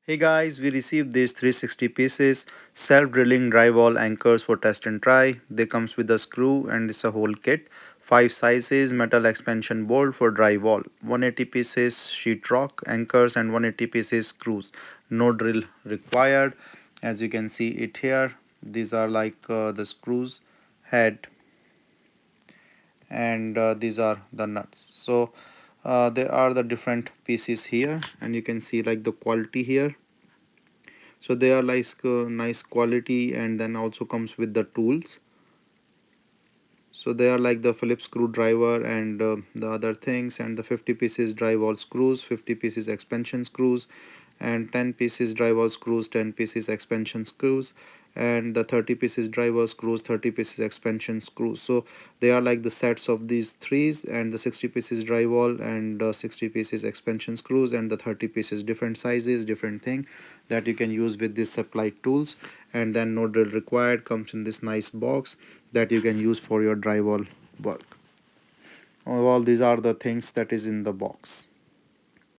Hey guys, we received these 360 pieces self-drilling drywall anchors for test and try. They comes with a screw and it's a whole kit. 5 sizes metal expansion bolt for drywall. 180 pieces sheetrock anchors and 180 pieces screws. No drill required. As you can see it here, these are like the screws head and these are the nuts. So there are the different pieces here and you can see like the quality here. So they are like nice quality and then also comes with the tools. So they are like the Phillips screwdriver and the other things, and the 50 pieces drywall screws, 50 pieces expansion screws, and 10 pieces drywall screws, 10 pieces expansion screws, and the 30 pieces drywall screws, 30 pieces expansion screws. So they are like the sets of these threes, and the 60 pieces drywall and 60 pieces expansion screws, and the 30 pieces different sizes, different thing that you can use with these supplied tools. And then no drill required, comes in this nice box that you can use for your drywall work. All these are the things that is in the box.